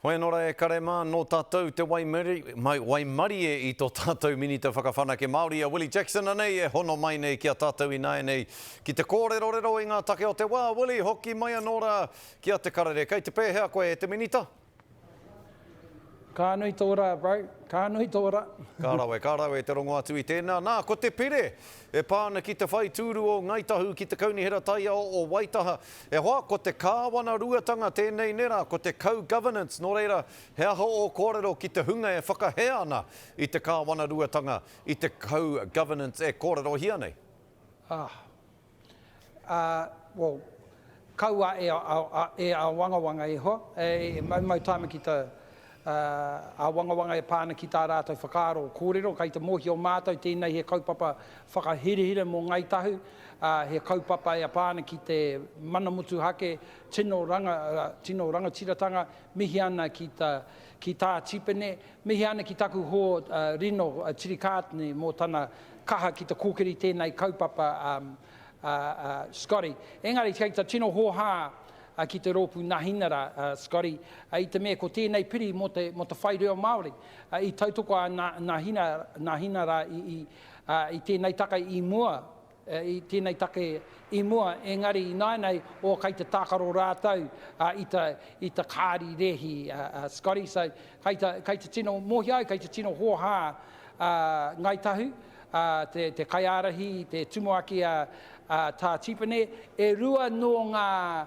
Hoi nora e kare mā no tātou te waimari e i tō tātou minita whakawhanake Māori a Willie Jackson anei e hono mai nei ki a tātou i nai nei ki te kōrero i ngā take o te wā. Willie, hoki mai anora ki a te karere. Kei te pēhea koe e te minita? Ka nui tōra, bro. Ka nui tōra. Ka rawe te rongo atu i tēnā. Nā, ko te pere e pāna ki te whai tūru o Ngaitahu ki te kaunihera taia o Waitaha. E hoa, ko te kāwana ruatanga tēnei nera, ko te co-governance. Nō reira, he aho o kōrero ki te hunga e whakahea ana i te kāwana ruatanga, i te co-governance e kōrero hia nei. Well, kaua e a wangawanga e hoa. E mau tāma ki te a wangawanga e pāna ki tā rātou whakaaro kōrero, kei te mohi o mātou, tēnei he kaupapa whakahirehire mō Ngaitahu, he kaupapa e a pāna ki te manamutu hake, tino rangatiratanga, mihi ana ki tā tipene, mihi ana ki taku ho rino tirikātne mō tana kaha ki te kōkiri tēnei kaupapa Scotty. Engari, kei ta tino hoha ki te rōpu Nahinara, Scotty, i te mea ko tēnei piri mo te whai reo Māori. I tautoko a Nahinara i tēnei taka i mua, engari i nai o kei te tākaro rātau i te kāri rehi, Scotty. So, kei te tino mohi au, kei te tino hoha Ngaitahu, te kaiarahi, te tumuaki tā tipene, e rua no ngā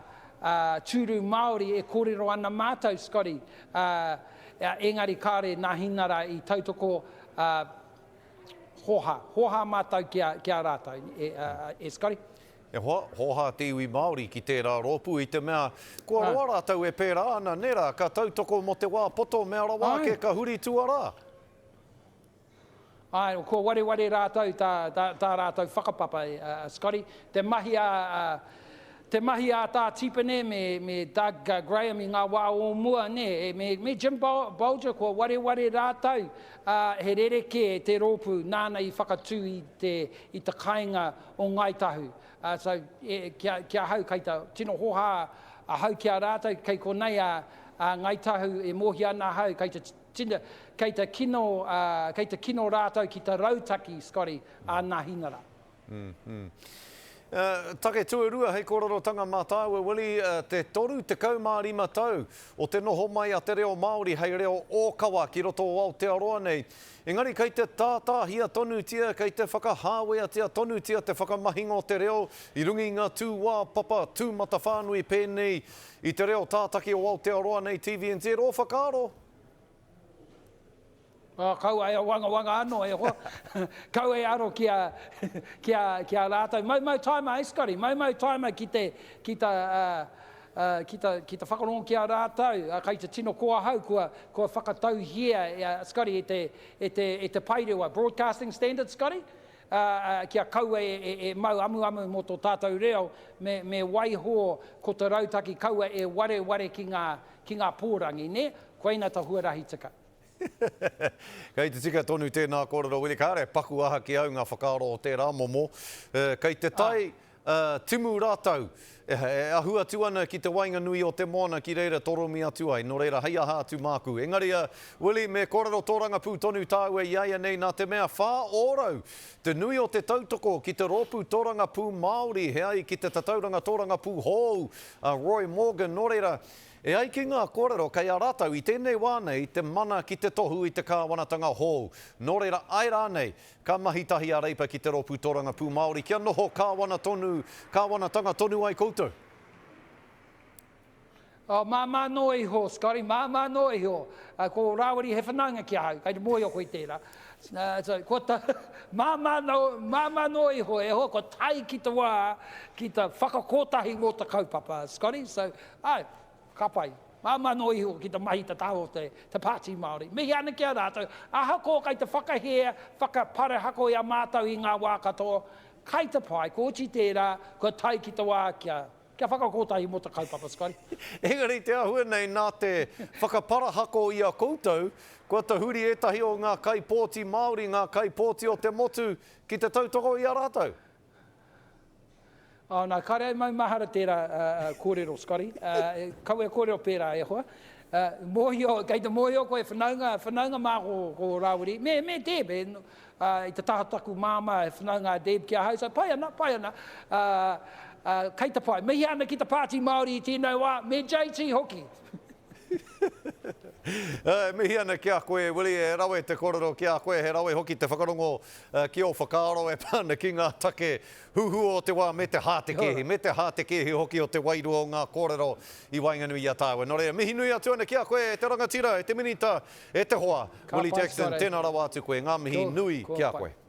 tūru Māori e kōrero ana mātou, Scotty. Engari kāre Nahinara i tautoko hoha mātou ki a rātou, Scotty. E hoha te iwi Māori ki tērā rōpu i te mea, kua roa rātou e pērā ana nera, ka tautoko mo te wā poto mea rawa ke ka huri tuara. Ai, ko ware rātou tā rātou whakapapa, Scotty. Te mahi a tā tipene me Doug Graham i ngā wā o mua, ne, me Jim Bolger, ko ware rātou, he rereke te rōpu nāna i whakatū i te kāinga o Ngaitahu. So, kia hau kei ta tino hoha a hau kia rātou, kei ko nei a Ngaitahu e mohi ana hau, kei te kino rātou ki te rautaki, Scotty, a Nahinara. Take tuarua hei kōrerotanga mātāua, Willie, te toru te kaumārima tau o te noho mai a te reo Māori hei reo ōkawa ki roto o Aotearoa nei. Engari, kei te tātāhia tonu tia, kei te whakahāwea tia tonu tia, te whakamahinga o te reo, i rungi ngā tūwā papa, tūmata whānui pēnei, i te reo tātaki o Aotearoa nei TVNZ, o whakaaro? Kau ai a wanga anō e hoa. Kau e aro ki a rātou. Mau taima e Scotty, mau taima ki te whakarongo ki a rātou. Kei te tino koa hau, kua whakatau hia, Scotty, e te pairewa. Broadcasting Standard, Scotty? Kia kaua e mau amu mo tō tātou reo, me waiho ko te rautaki kaua e ware ki ngā pōrangi, ne? Koina ta huarahi tika. Kei te tika tonu tēnā kōrero, Willie, kāre paku aha ki au ngā whakaaro o tērā momo. Kei te tai timu rātau, e ahua atu ana ki te wainga nui o te moana ki reira toromi atu ai, no reira hei aha atu māku. Engari, Willie, me kōrero tōranga pū tonu tāu e iaia nei nā te mea whā ōrau. Te nui o te tautoko ki te rōpū tōranga pū Māori, he ai ki te tatauranga tōranga pū hou, Roy Morgan, no reira. E ai ki ngā kōrero, kei a rātau i tēnei wānei te mana ki te tohu i te kāwanatanga hou. Nō reira, ai rānei, ka mahitahi a reipa ki te rōpū tōranga pū Māori. Kia noho kāwanatanga tonu ai koutou? Mā no iho, Scotty, mā no iho. Ko rāwari he whananga ki hau, kei te mōi o koe tērā. Mā no iho, e ho, ko tai ki te wā, ki te whakakotahi mō te kaupapa, Scotty. So, ka pai. Mā no iho ki te mahi te taho te Pāti Māori. Mihi ana kia rātou, ahako kei te whakahea, whakapare hako i a mātou i ngā wā katoa, kei te pai, ko uti tērā, ko tai ki te wā kia whakakotahi mo te kaupapa, Scotty. Engari te ahua nei nā te whakapara hako i a koutou, kua te huri etahi o ngā kaipōti Māori, ngā kaipōti o te motu ki te tautoko i a rātou. Nā, kare mau mahara tērā kōrero, Scotty. Kau e kōrero pērā e hoa. Mohio, kei te mohio koe whanaunga mā ko Rawiri. Me Debe, i te tahataku māma e whanaunga Debe kia hau, so pai ana. Kei te pai, mihi ana ki te pāti Māori i tēnei wā, me JT hoki. Mihi ana kia koe, Willi, e rawe te kororo kia koe, he rawe hoki te whakarongo ki o whakaaro e pāna ki ngā take huhu o te wā me te hātekehi hoki o te wairu o ngā kōrero i Wainganui a tāua. Nō rea, mihi nui atu ana kia koe, e te rangatira, e te minita, e te hoa. Willi Jackson, tēnā rawa atu koe, ngā mihi nui kia koe.